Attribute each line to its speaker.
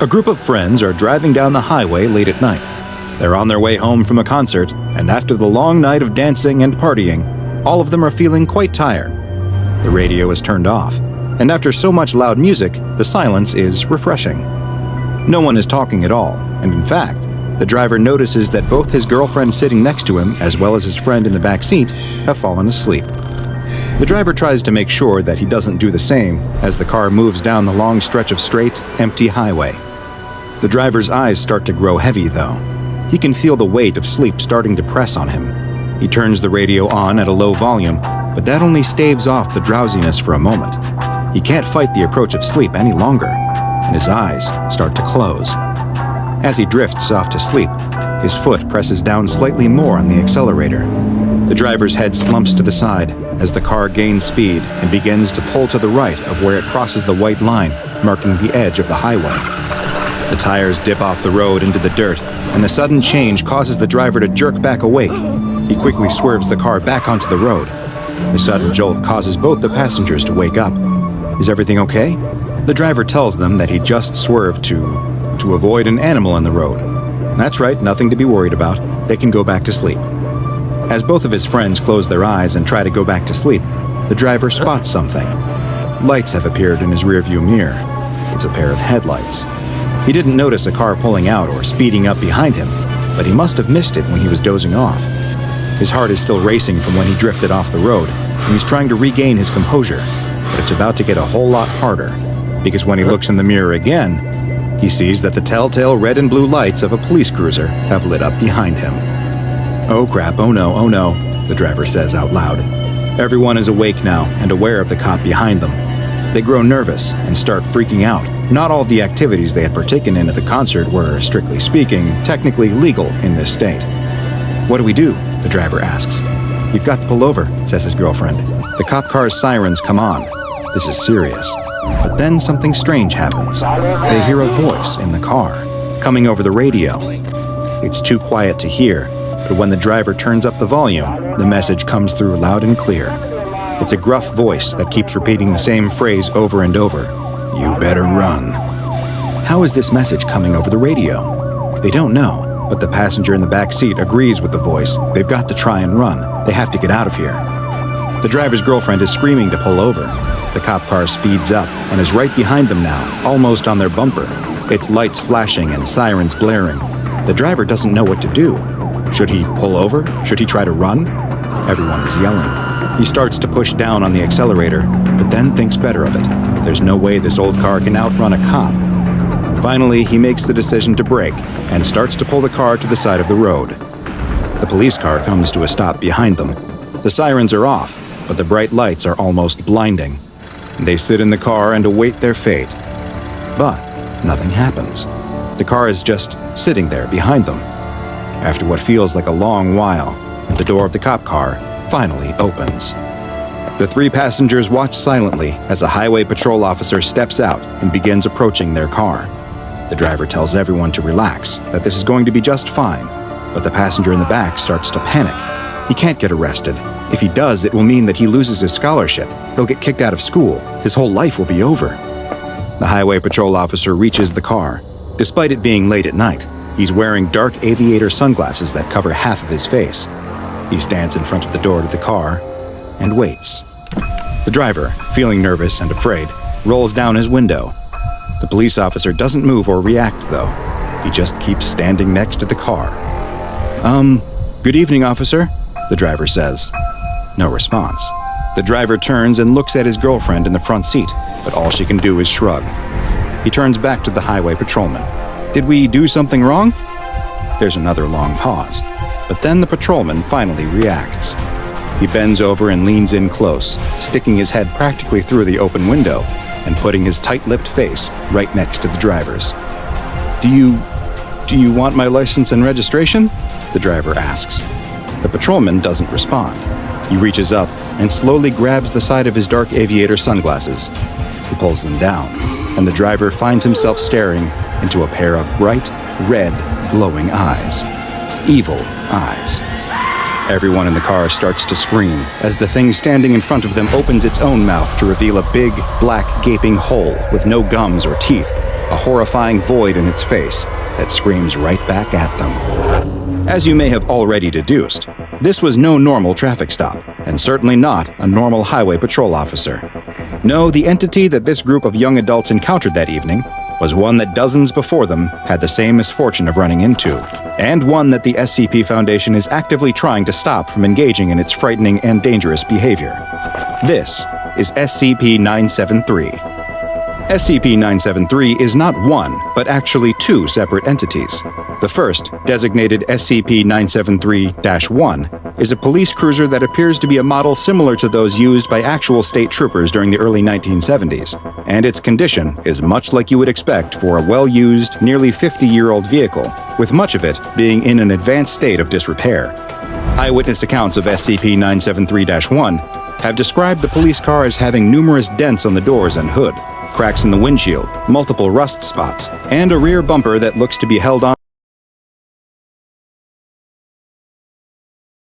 Speaker 1: A group of friends are driving down the highway late at night. They're on their way home from a concert, and after the long night of dancing and partying, all of them are feeling quite tired. The radio is turned off, and after so much loud music, the silence is refreshing. No one is talking at all, and in fact, the driver notices that both his girlfriend sitting next to him as well as his friend in the back seat have fallen asleep. The driver tries to make sure that he doesn't do the same as the car moves down the long stretch of straight, empty highway. The driver's eyes start to grow heavy, though. He can feel the weight of sleep starting to press on him. He turns the radio on at a low volume, but that only staves off the drowsiness for a moment. He can't fight the approach of sleep any longer, and his eyes start to close. As he drifts off to sleep, his foot presses down slightly more on the accelerator. The driver's head slumps to the side as the car gains speed and begins to pull to the right of where it crosses the white line marking the edge of the highway. The tires dip off the road into the dirt, and the sudden change causes the driver to jerk back awake. He quickly swerves the car back onto the road. The sudden jolt causes both the passengers to wake up. Is everything okay? The driver tells them that he just swerved to avoid an animal in the road. That's right, nothing to be worried about. They can go back to sleep. As both of his friends close their eyes and try to go back to sleep, the driver spots something. Lights have appeared in his rearview mirror. It's a pair of headlights. He didn't notice a car pulling out or speeding up behind him, but he must have missed it when he was dozing off. His heart is still racing from when he drifted off the road, and he's trying to regain his composure, but it's about to get a whole lot harder, because when he looks in the mirror again, he sees that the telltale red and blue lights of a police cruiser have lit up behind him. "Oh crap, oh no," the driver says out loud. Everyone is awake now and aware of the cop behind them. They grow nervous and start freaking out. Not all of the activities they had partaken in at the concert were, strictly speaking, technically legal in this state. "What do we do?" the driver asks. "You've got to pull over," says his girlfriend. The cop car's sirens come on. This is serious. But then something strange happens. They hear a voice in the car, coming over the radio. It's too quiet to hear, but when the driver turns up the volume, the message comes through loud and clear. It's a gruff voice that keeps repeating the same phrase over and over. "You better run." How is this message coming over the radio? They don't know, but the passenger in the back seat agrees with the voice. They've got to try and run. They have to get out of here. The driver's girlfriend is screaming to pull over. The cop car speeds up and is right behind them now, almost on their bumper. Its lights flashing and sirens blaring. The driver doesn't know what to do. Should he pull over? Should he try to run? Everyone is yelling. He starts to push down on the accelerator, but then thinks better of it. There's no way this old car can outrun a cop. Finally, he makes the decision to brake and starts to pull the car to the side of the road. The police car comes to a stop behind them. The sirens are off, but the bright lights are almost blinding. They sit in the car and await their fate. But nothing happens. The car is just sitting there behind them. After what feels like a long while, the door of the cop car finally opens. The three passengers watch silently as a highway patrol officer steps out and begins approaching their car. The driver tells everyone to relax, that this is going to be just fine, but the passenger in the back starts to panic. He can't get arrested. If he does, it will mean that he loses his scholarship. He'll get kicked out of school. His whole life will be over. The highway patrol officer reaches the car. Despite it being late at night, he's wearing dark aviator sunglasses that cover half of his face. He stands in front of the door to the car and waits. The driver, feeling nervous and afraid, rolls down his window. The police officer doesn't move or react, though. He just keeps standing next to the car. Good evening, officer," the driver says. No response. The driver turns and looks at his girlfriend in the front seat, but all she can do is shrug. He turns back to the highway patrolman. "Did we do something wrong?" There's another long pause, but then the patrolman finally reacts. He bends over and leans in close, sticking his head practically through the open window and putting his tight-lipped face right next to the driver's. Do you want my license and registration?" the driver asks. The patrolman doesn't respond. He reaches up and slowly grabs the side of his dark aviator sunglasses. He pulls them down, and the driver finds himself staring into a pair of bright, red, glowing eyes. Evil eyes. Everyone in the car starts to scream as the thing standing in front of them opens its own mouth to reveal a big, black, gaping hole with no gums or teeth, a horrifying void in its face that screams right back at them. As you may have already deduced, this was no normal traffic stop, and certainly not a normal highway patrol officer. No, the entity that this group of young adults encountered that evening was one that dozens before them had the same misfortune of running into, and one that the SCP Foundation is actively trying to stop from engaging in its frightening and dangerous behavior. This is SCP-973. SCP-973 is not one, but actually two separate entities. The first, designated SCP-973-1, is a police cruiser that appears to be a model similar to those used by actual state troopers during the early 1970s, and its condition is much like you would expect for a well-used, nearly 50-year-old vehicle, with much of it being in an advanced state of disrepair. Eyewitness accounts of SCP-973-1 have described the police car as having numerous dents on the doors and hood, cracks in the windshield, multiple rust spots, and a rear bumper that looks to be held on